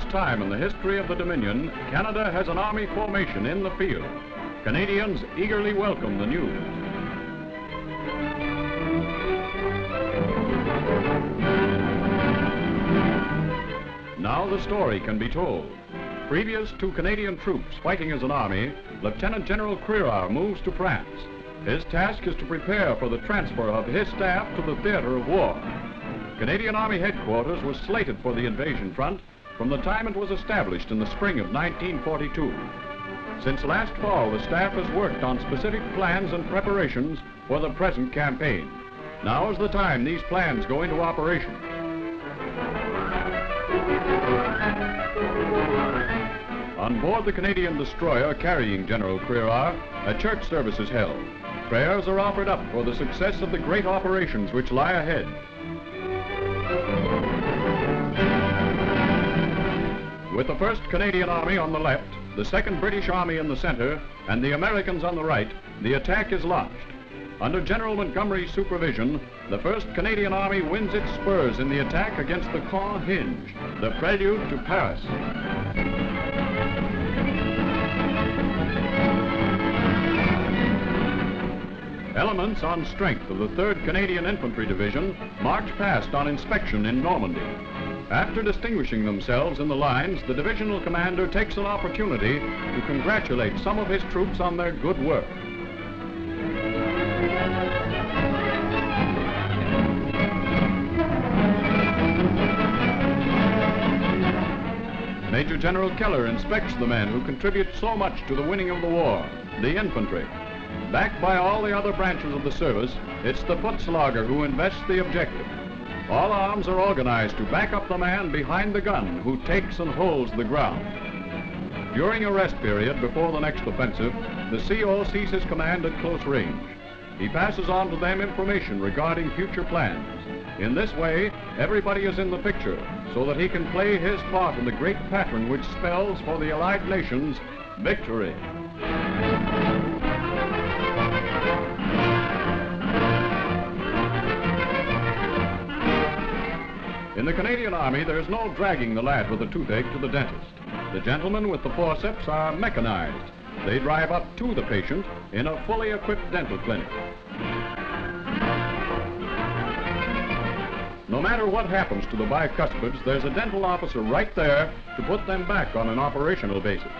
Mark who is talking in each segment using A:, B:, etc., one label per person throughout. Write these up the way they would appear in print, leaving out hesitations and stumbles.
A: first time in the history of the Dominion, Canada has an army formation in the field. Canadians eagerly welcome the news. Now the story can be told. Previous to Canadian troops fighting as an army, Lieutenant General Crerar moves to France. His task is to prepare for the transfer of his staff to the theater of war. Canadian Army headquarters was slated for the invasion front from the time it was established in the spring of 1942. Since last fall, the staff has worked on specific plans and preparations for the present campaign. Now is the time these plans go into operation. On board the Canadian destroyer carrying General Crerar, a church service is held. Prayers are offered up for the success of the great operations which lie ahead. With the 1st Canadian Army on the left, the 2nd British Army in the center, and the Americans on the right, the attack is launched. Under General Montgomery's supervision, the 1st Canadian Army wins its spurs in the attack against the Caen Hinge, the prelude to Paris. Elements on strength of the 3rd Canadian Infantry Division march past on inspection in Normandy. After distinguishing themselves in the lines, the divisional commander takes an opportunity to congratulate some of his troops on their good work. Major General Keller inspects the men who contribute so much to the winning of the war, the infantry. Backed by all the other branches of the service, it's the Putzlager who invests the objective. All arms are organized to back up the man behind the gun who takes and holds the ground. During a rest period before the next offensive, the CO sees his command at close range. He passes on to them information regarding future plans. In this way, everybody is in the picture so that he can play his part in the great pattern which spells for the Allied nations victory. In the Canadian Army, there's no dragging the lad with a toothache to the dentist. The gentlemen with the forceps are mechanized. They drive up to the patient in a fully equipped dental clinic. No matter what happens to the bicuspids, there's a dental officer right there to put them back on an operational basis.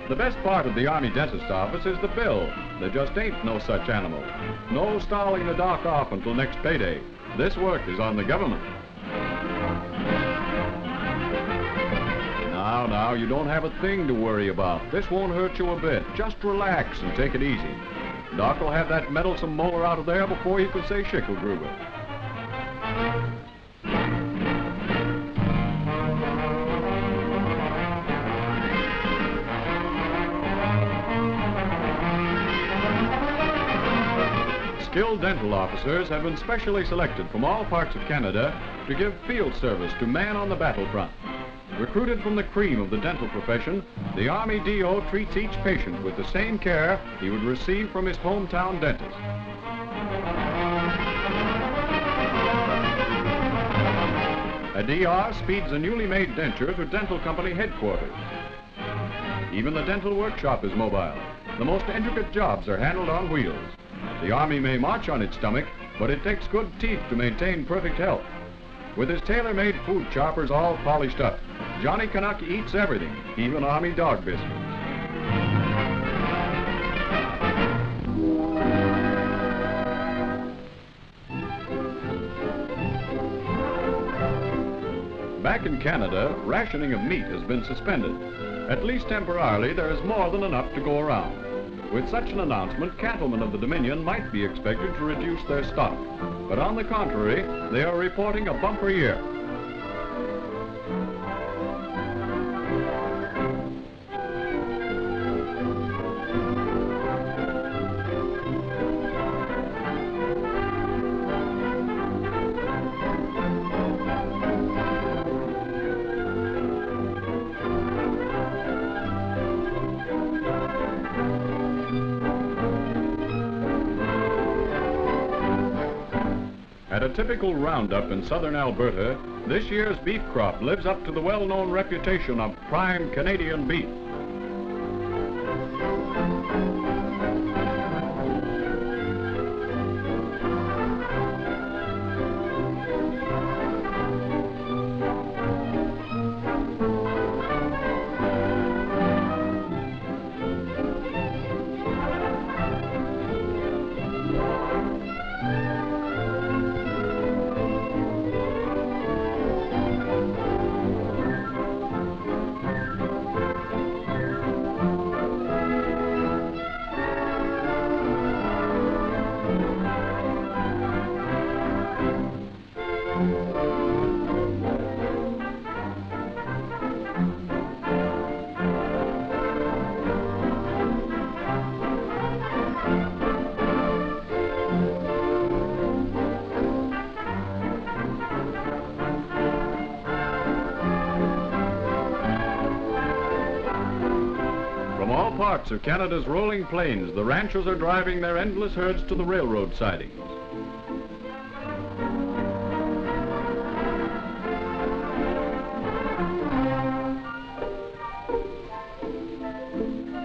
A: The best part of the Army dentist office is the bill. There just ain't no such animal. No stalling the doc off until next payday. This work is on the government. Now, you don't have a thing to worry about. This won't hurt you a bit. Just relax and take it easy. Doc will have that meddlesome molar out of there before you can say Schickelgruber. Skilled dental officers have been specially selected from all parts of Canada to give field service to man on the battlefront. Recruited from the cream of the dental profession, the Army DO treats each patient with the same care he would receive from his hometown dentist. A DR speeds a newly made denture to dental company headquarters. Even the dental workshop is mobile. The most intricate jobs are handled on wheels. The Army may march on its stomach, but it takes good teeth to maintain perfect health. With his tailor-made food choppers all polished up, Johnny Canuck eats everything, even Army dog biscuits. Back in Canada, rationing of meat has been suspended. At least temporarily, there is more than enough to go around. With such an announcement, cattlemen of the Dominion might be expected to reduce their stock. But on the contrary, they are reporting a bumper year. At a typical roundup in southern Alberta, this year's beef crop lives up to the well-known reputation of prime Canadian beef. From all parts of Canada's rolling plains, the ranchers are driving their endless herds to the railroad sidings.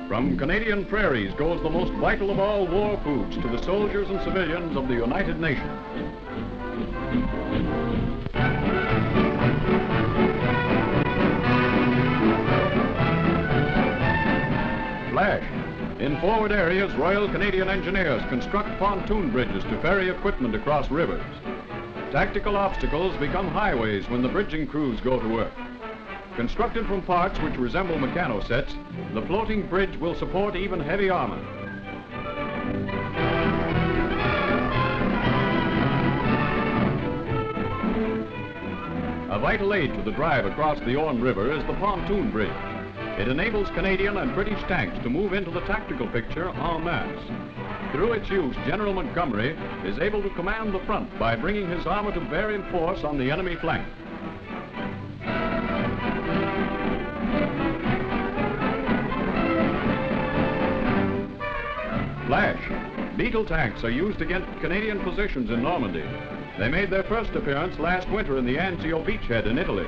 A: From Canadian prairies goes the most vital of all war foods to the soldiers and civilians of the United Nations. Flash. In forward areas, Royal Canadian Engineers construct pontoon bridges to ferry equipment across rivers. Tactical obstacles become highways when the bridging crews go to work. Constructed from parts which resemble mechano sets, the floating bridge will support even heavy armor. A vital aid to the drive across the Orne River is the pontoon bridge. It enables Canadian and British tanks to move into the tactical picture en masse. Through its use, General Montgomery is able to command the front by bringing his armor to bear in force on the enemy flank. Flash. Beetle tanks are used against Canadian positions in Normandy. They made their first appearance last winter in the Anzio beachhead in Italy.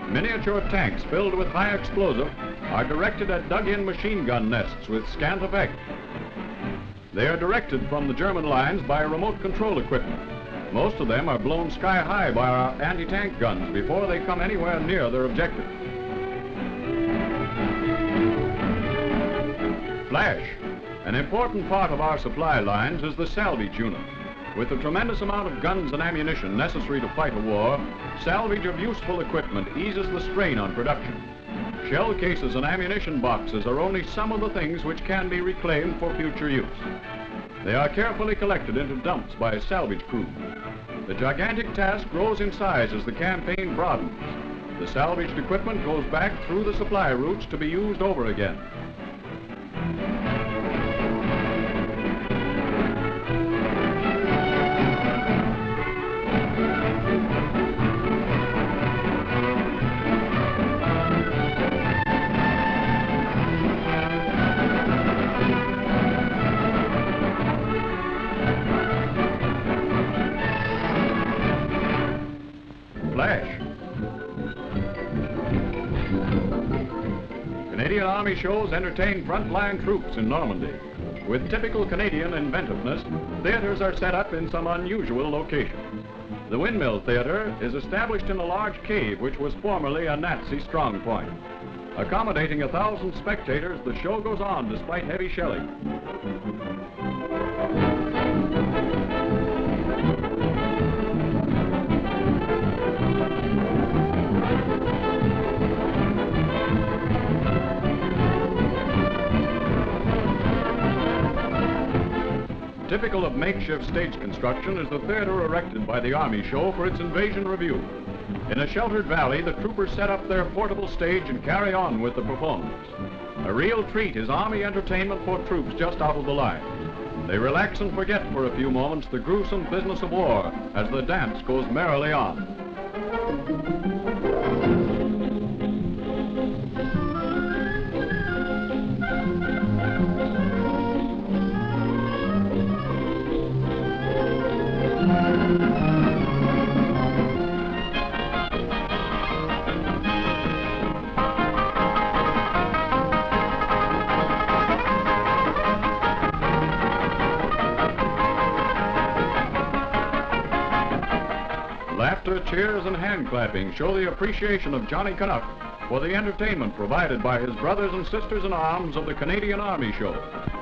A: Miniature tanks filled with high explosive are directed at dug-in machine gun nests with scant effect. They are directed from the German lines by remote control equipment. Most of them are blown sky high by our anti-tank guns before they come anywhere near their objective. Flash. An important part of our supply lines is the salvage unit. With the tremendous amount of guns and ammunition necessary to fight a war, salvage of useful equipment eases the strain on production. Shell cases and ammunition boxes are only some of the things which can be reclaimed for future use. They are carefully collected into dumps by salvage crews. The gigantic task grows in size as the campaign broadens. The salvaged equipment goes back through the supply routes to be used over again. Canadian Army shows entertain frontline troops in Normandy. With typical Canadian inventiveness, theaters are set up in some unusual locations. The Windmill Theater is established in a large cave which was formerly a Nazi strong point. Accommodating 1,000 spectators, the show goes on despite heavy shelling. Typical of makeshift stage construction is the theater erected by the Army show for its invasion review. In a sheltered valley, the troopers set up their portable stage and carry on with the performance. A real treat is Army entertainment for troops just out of the line. They relax and forget for a few moments the gruesome business of war as the dance goes merrily on. the cheers and hand clapping show the appreciation of Johnny Canuck for the entertainment provided by his brothers and sisters in arms of the Canadian Army Show.